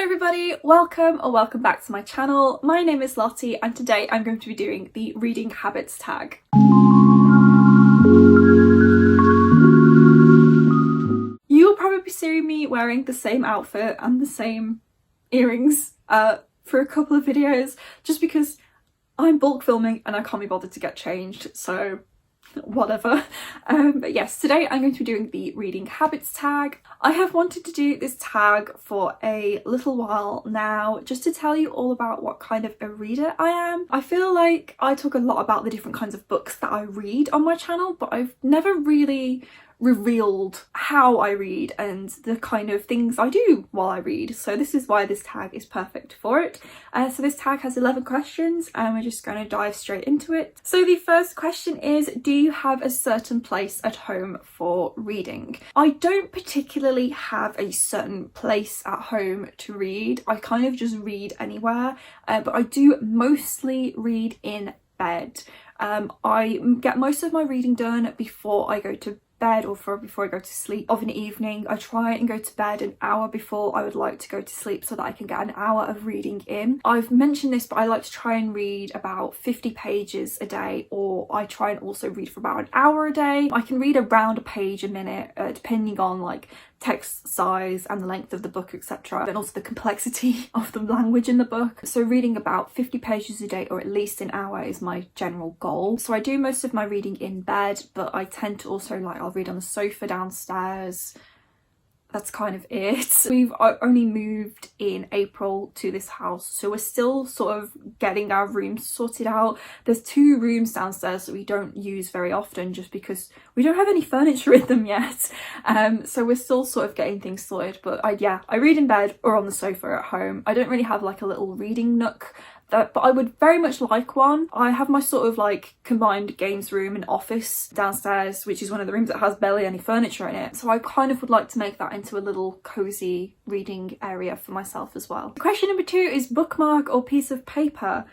everybody, welcome back to my channel. My name is Lottie and today I'm going to be doing the reading habits tag. You will probably be seeing me wearing the same outfit and the same earrings for a couple of videos just because I'm bulk filming and I can't be bothered to get changed, so whatever. But yes, today I'm going to be doing the reading habits tag. I have wanted to do this tag for a little while now, just to tell you all about what kind of a reader I am. I feel like I talk a lot about the different kinds of books that I read on my channel, but I've never really revealed how I read and the kind of things I do while I read, so this is why this tag is perfect for it. So this tag has 11 questions and we're just going to dive straight into it. So the first question is, do you have a certain place at home for reading? I don't particularly have a certain place at home to read. I kind of just read anywhere, but I do mostly read in bed. I get most of my reading done before I go to bed or before I go to sleep of an evening. I try and go to bed an hour before I would like to go to sleep so that I can get an hour of reading in. I've mentioned this, but I like to try and read about 50 pages a day, or I try and also read for about an hour a day. I can read around a page a minute depending on like text size and the length of the book, etc., and also the complexity of the language in the book. So reading about 50 pages a day or at least an hour is my general goal. So I do most of my reading in bed, but I tend to also I'll read on the sofa downstairs. That's kind of it. We've only moved in April to this house, so we're still sort of getting our rooms sorted out. There's 2 rooms downstairs that we don't use very often just because we don't have any furniture in them yet. So we're still sort of getting things sorted, but I read in bed or on the sofa at home. I don't really have like a little reading nook, but I would very much like one. I have my sort of like combined games room and office downstairs, which is one of the rooms that has barely any furniture in it. So I kind of would like to make that into a little cozy reading area for myself as well. Question number 2 is bookmark or piece of paper.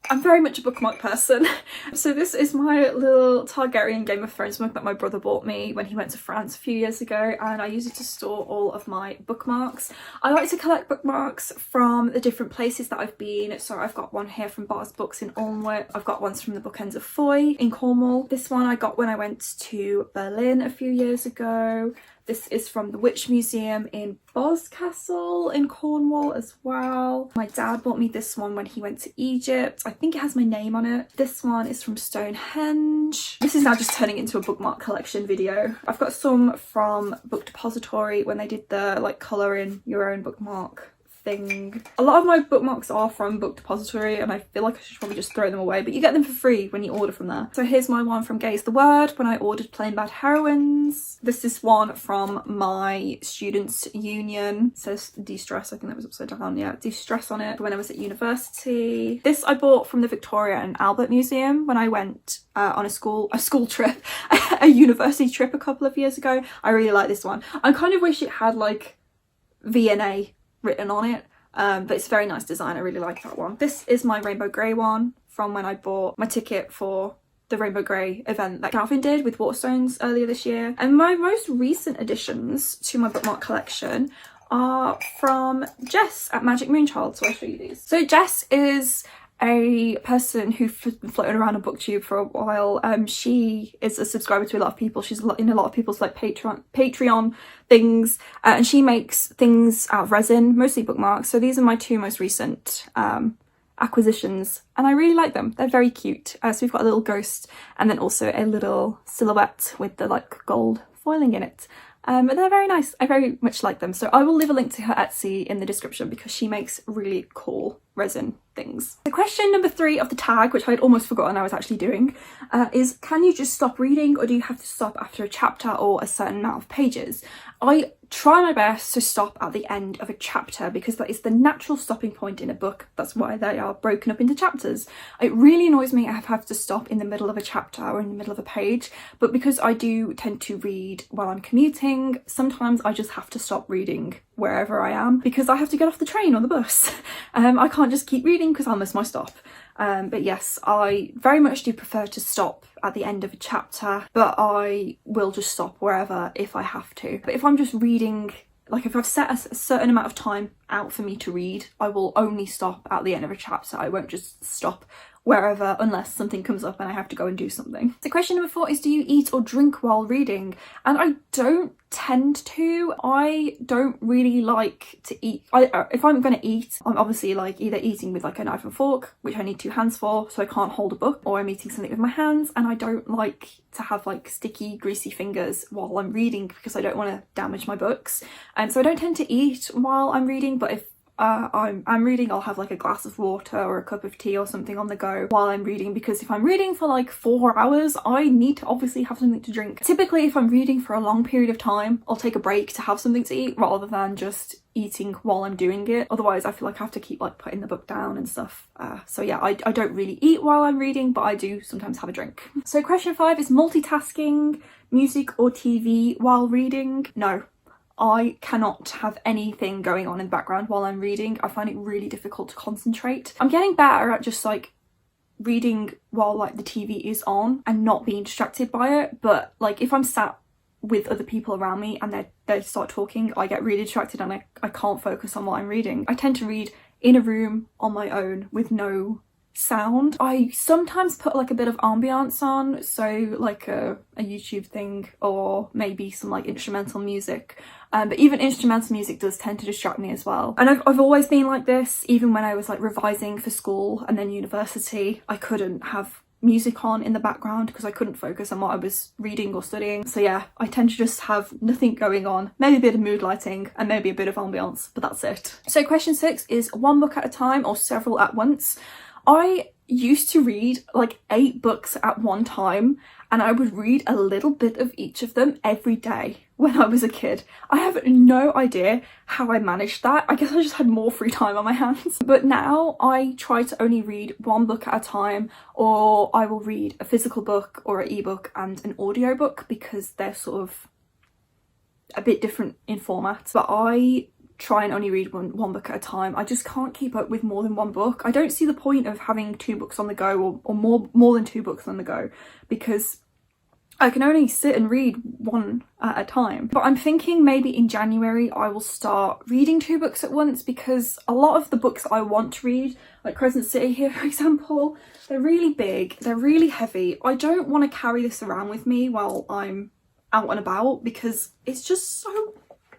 I'm very much a bookmark person. So this is my little Targaryen Game of Thrones book that my brother bought me when he went to France a few years ago, and I use it to store all of my bookmarks. I like to collect bookmarks from the different places that I've been. So I've got one here from Bart's Books in Alnwick. I've got ones from the Bookends of Foy in Cornwall. This one I got when I went to Berlin a few years ago. This is from the Witch Museum in Boscastle in Cornwall as well. My dad bought me this one when he went to Egypt. I think it has my name on it. This one is from Stonehenge. This is now just turning into a bookmark collection video. I've got some from Book Depository when they did the like colour in your own bookmark thing. A lot of my bookmarks are from Book Depository and I feel like I should probably just throw them away, but you get them for free when you order from there. So here's my one from Gaze the Word when I ordered Plain Bad Heroines. This is one from my Students' Union. It says de-stress, I think that was upside down, yeah, de-stress on it, when I was at university. This I bought from the Victoria and Albert Museum when I went on a school trip, a university trip a couple of years ago. I really like this one. I kind of wish it had like V&A written on it, but it's a very nice design. I really like that one. This is my Rainbow Grey one from when I bought my ticket for the Rainbow Grey event that Calvin did with Waterstones earlier this year. And my most recent additions to my bookmark collection are from Jess at Magic Moonchild, so I'll show you these. So Jess is a person who's been floating around on BookTube for a while. She is a subscriber to a lot of people. She's in a lot of people's like Patreon things, and she makes things out of resin, mostly bookmarks. So these are my 2 most recent acquisitions and I really like them. They're very cute. So we've got a little ghost and then also a little silhouette with the like gold foiling in it. But they're very nice. I very much like them. So I will leave a link to her Etsy in the description because she makes really cool resin things. The question number 3 of the tag, which I'd almost forgotten I was actually doing, is can you just stop reading or do you have to stop after a chapter or a certain amount of pages? I try my best to stop at the end of a chapter because that is the natural stopping point in a book. That's why they are broken up into chapters. It really annoys me if I have to stop in the middle of a chapter or in the middle of a page, but because I do tend to read while I'm commuting, sometimes I just have to stop reading wherever I am because I have to get off the train or the bus. I can't just keep reading because I'll miss my stop. But yes, I very much do prefer to stop at the end of a chapter, but I will just stop wherever if I have to. But if I'm just reading like if I've set a certain amount of time out for me to read, I will only stop at the end of a chapter. I won't just stop wherever unless something comes up and I have to go and do something. So question number 4 is, do you eat or drink while reading? And I don't tend to. I don't really like to eat. If I'm gonna eat, I'm obviously like either eating with like a knife and fork, which I need 2 hands for, so I can't hold a book, or I'm eating something with my hands, and I don't like to have like sticky, greasy fingers while I'm reading because I don't want to damage my books. And so I don't tend to eat while I'm reading, but if I'm reading, I'll have like a glass of water or a cup of tea or something on the go while I'm reading, because if I'm reading for like 4 hours, I need to obviously have something to drink. Typically, if I'm reading for a long period of time, I'll take a break to have something to eat rather than just eating while I'm doing it. Otherwise, I feel like I have to keep like putting the book down and stuff. So yeah, I don't really eat while I'm reading, but I do sometimes have a drink. So question 5 is multitasking, music or TV while reading? No. I cannot have anything going on in the background while I'm reading. I find it really difficult to concentrate. I'm getting better at just like reading while like the TV is on and not being distracted by it, but like if I'm sat with other people around me and they start talking, I get really distracted and I can't focus on what I'm reading. I tend to read in a room on my own with no sound. I sometimes put like a bit of ambiance on, so like a YouTube thing, or maybe some like instrumental music, but even instrumental music does tend to distract me as well. And I've always been like this. Even when I was like revising for school and then university, I couldn't have music on in the background because I couldn't focus on what I was reading or studying. So yeah, I tend to just have nothing going on, maybe a bit of mood lighting and maybe a bit of ambiance, but that's it. So question 6 is 1 book at a time or several at once? I used to read like 8 books at one time, and I would read a little bit of each of them every day when I was a kid. I have no idea how I managed that. I guess I just had more free time on my hands. But now I try to only read 1 book at a time, or I will read a physical book or an ebook and an audiobook because they're sort of a bit different in format. But I try and only read one book at a time. I just can't keep up with more than 1 book. I don't see the point of having 2 books on the go, or more than 2 books on the go, because I can only sit and read 1 at a time. But I'm thinking maybe in January I will start reading 2 books at once, because a lot of the books I want to read, like Crescent City here for example, they're really big, they're really heavy. I don't want to carry this around with me while I'm out and about because it's just so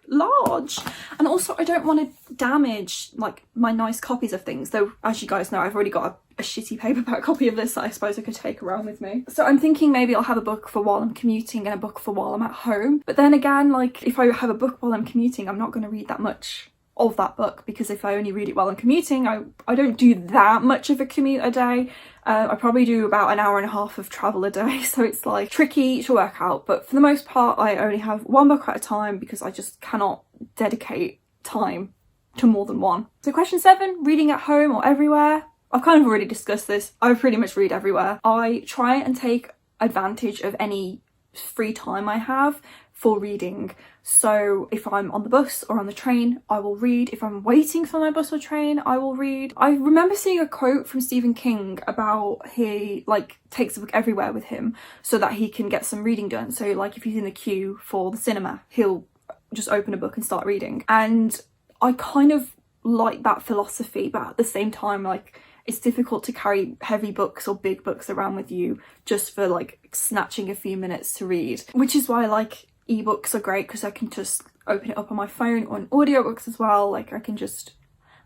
large, and also I don't want to damage like my nice copies of things, though as you guys know I've already got a shitty paperback copy of this that I suppose I could take around with me. So I'm thinking maybe I'll have a book for while I'm commuting and a book for while I'm at home, but then again, like if I have a book while I'm commuting, I'm not going to read that much of that book, because if I only read it while I'm commuting, I don't do that much of a commute a day. I probably do about an hour and a half of travel a day, so it's like tricky to work out. But for the most part, I only have 1 book at a time because I just cannot dedicate time to more than 1. So question 7, reading at home or everywhere? I've kind of already discussed this. I pretty much read everywhere. I try and take advantage of any free time I have for reading. So if I'm on the bus or on the train, I will read. If I'm waiting for my bus or train, I will read. I remember seeing a quote from Stephen King about he like takes a book everywhere with him so that he can get some reading done. So like if he's in the queue for the cinema, he'll just open a book and start reading. And I kind of like that philosophy, but at the same time, like it's difficult to carry heavy books or big books around with you just for like snatching a few minutes to read, which is why like ebooks are great, because I can just open it up on my phone, or in audiobooks as well. Like I can just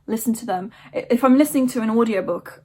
listen to them. If I'm listening to an audiobook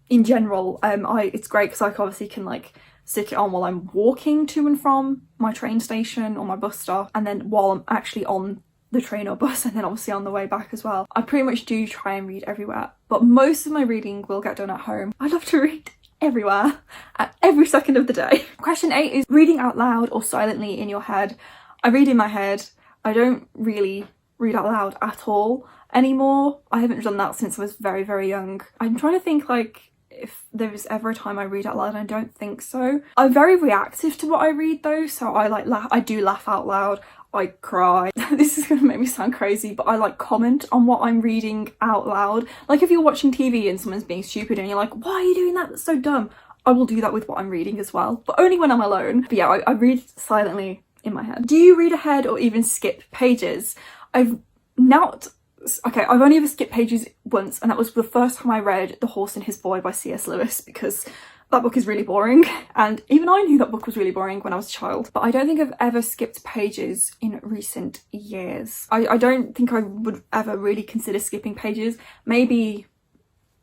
in general, it's great because I obviously can like stick it on while I'm walking to and from my train station or my bus stop, and then while I'm actually on the train or bus, and then obviously on the way back as well. I pretty much do try and read everywhere, but most of my reading will get done at home. I love to read everywhere at every second of the day. Question 8 is reading out loud or silently in your head? I read in my head. I don't really read out loud at all anymore. I haven't done that since I was very, very young. I'm trying to think like if there was ever a time I read out loud, and I don't think so. I'm very reactive to what I read though, so I do laugh out loud. I cry. This is gonna make me sound crazy, but I like comment on what I'm reading out loud. Like if you're watching TV and someone's being stupid and you're like, why are you doing that? That's so dumb. I will do that with what I'm reading as well, but only when I'm alone. But yeah, I read silently in my head. Do you read ahead or even skip pages? I've only ever skipped pages once, and that was the first time I read The Horse and His Boy by C.S. Lewis, because that book is really boring, and even I knew that book was really boring when I was a child. But I don't think I've ever skipped pages in recent years. I don't think I would ever really consider skipping pages. Maybe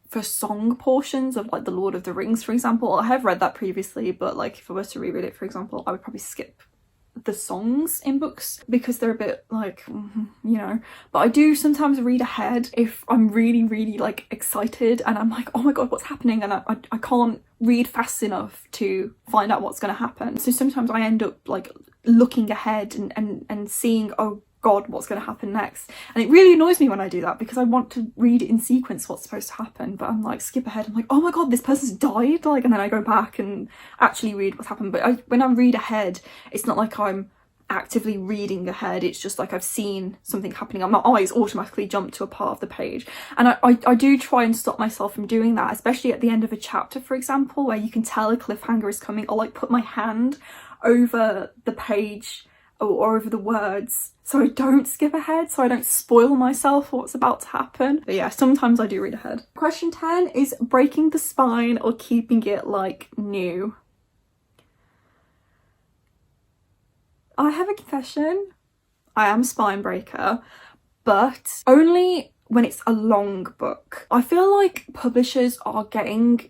for song portions of like The Lord of the Rings, for example. I have read that previously, but like if I was to reread it, for example, I would probably skip the songs in books because they're a bit like, you know. But I do sometimes read ahead if I'm really like excited and I'm like, oh my god, what's happening, and I can't read fast enough to find out what's going to happen. So sometimes I end up like looking ahead and seeing, oh god, what's going to happen next. And it really annoys me when I do that because I want to read in sequence what's supposed to happen, but I'm like, skip ahead, I'm like, oh my god, this person's died, like, and then I go back and actually read what's happened. But when I read ahead, it's not like I'm actively reading ahead, it's just like I've seen something happening and my eyes automatically jump to a part of the page. And I do try and stop myself from doing that, especially at the end of a chapter, for example, where you can tell a cliffhanger is coming. I'll like put my hand over the page or over the words so I don't skip ahead, so I don't spoil myself for what's about to happen. But yeah, sometimes I do read ahead. Question 10 is breaking the spine or keeping it like new. I have a confession. I am a spine breaker, but only when it's a long book. I feel like publishers are getting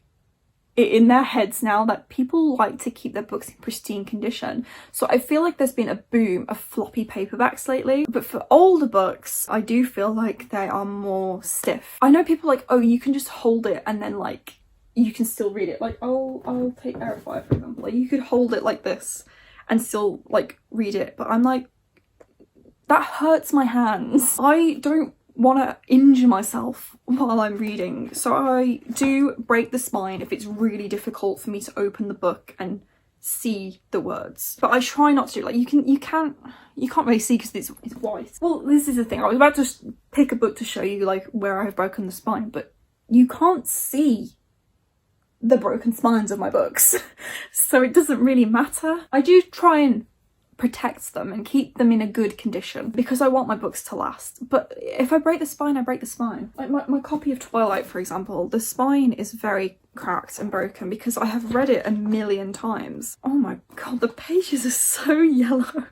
it in their heads now that people like to keep their books in pristine condition. So I feel like there's been a boom of floppy paperbacks lately. But for older books, I do feel like they are more stiff. I know people are like, oh, you can just hold it and then like you can still read it. Like, I'll take Verify, for example. Like, you could hold it like this and still like read it. But I'm like, that hurts my hands. I don't want to injure myself while I'm reading, so I do break the spine if it's really difficult for me to open the book and see the words. But I try not to. Like, you can't really see because it's white. Well, this is the thing, I was about to pick a book to show you like where I've broken the spine, but you can't see the broken spines of my books so it doesn't really matter. I do try and protect them and keep them in a good condition because I want my books to last. But if I break the spine, I break the spine. Like my copy of Twilight, for example, the spine is very cracked and broken because I have read it a million times. Oh my god, the pages are so yellow.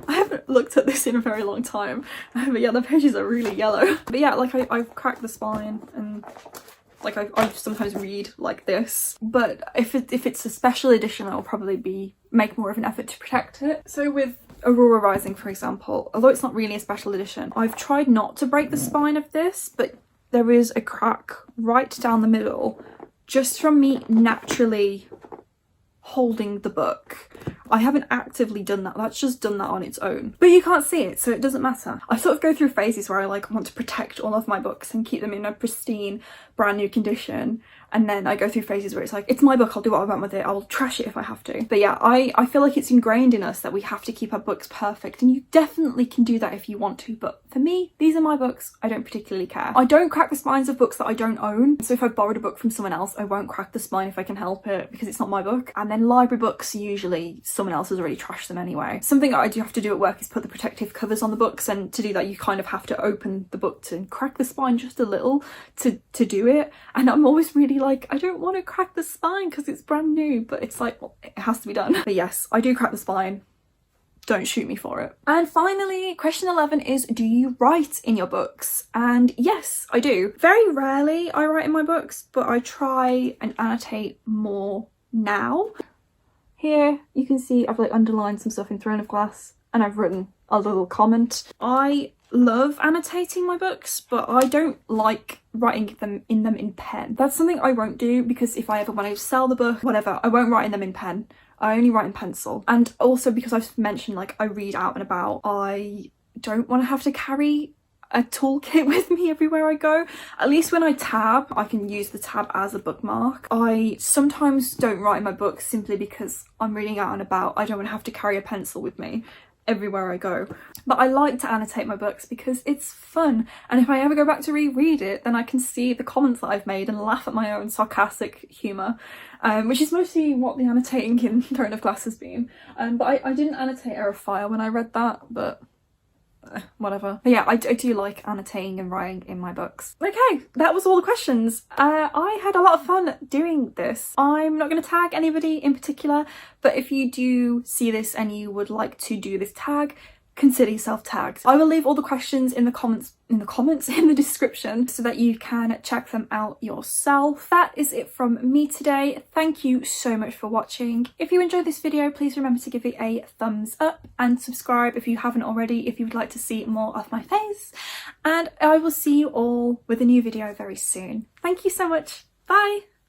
I haven't looked at this in a very long time, but yeah, the pages are really yellow. But yeah, like I've cracked the spine, and like I sometimes read like this, but if it's a special edition, I'll probably make more of an effort to protect it. So with Aurora Rising, for example, although it's not really a special edition, I've tried not to break the spine of this, but there is a crack right down the middle just from me naturally holding the book. I haven't actively done that, that's just done that on its own. But you can't see it, so it doesn't matter. I sort of go through phases where I like want to protect all of my books and keep them in a pristine, brand new condition. And then I go through phases where it's like, it's my book, I'll do what I want with it, I'll trash it if I have to. But yeah, I feel like it's ingrained in us that we have to keep our books perfect, and you definitely can do that if you want to, but for me, these are my books, I don't particularly care. I don't crack the spines of books that I don't own, so if I borrowed a book from someone else, I won't crack the spine if I can help it, because it's not my book. And then library books, usually someone else has already trashed them anyway. Something I do have to do at work is put the protective covers on the books, and to do that you kind of have to open the book to crack the spine just a little to do it. And I'm always really like, I don't want to crack the spine because it's brand new, but it's like, well, it has to be done. But yes, I do crack the spine. Don't shoot me for it. And finally, question 11 is, do you write in your books? And yes, I do. Very rarely I write in my books, but I try and annotate more now. Here you can see I've like underlined some stuff in Throne of Glass, and I've written a little comment. I love annotating my books, but I don't like writing them in pen. That's something I won't do, because if I ever want to sell the book, whatever, I won't write in them in pen. I only write in pencil. And also because I've mentioned like I read out and about, I don't want to have to carry a toolkit with me everywhere I go. At least when I tab, I can use the tab as a bookmark. I sometimes don't write in my books simply because I'm reading out and about. I don't want to have to carry a pencil with me everywhere I go. But I like to annotate my books because it's fun, and if I ever go back to reread it, then I can see the comments that I've made and laugh at my own sarcastic humour, which is mostly what the annotating in Throne of Glass has been. But I didn't annotate Heir of Fire when I read that, but whatever. But yeah, I do like annotating and writing in my books. Okay, that was all the questions. I had a lot of fun doing this. I'm not going to tag anybody in particular, but if you do see this and you would like to do this tag, consider yourself tagged. I will leave all the questions in the comments in the description so that you can check them out yourself. That is it from me today. Thank you so much for watching. If you enjoyed this video, please remember to give it a thumbs up and subscribe if you haven't already, if you would like to see more of my face. And I will see you all with a new video very soon. Thank you so much. Bye.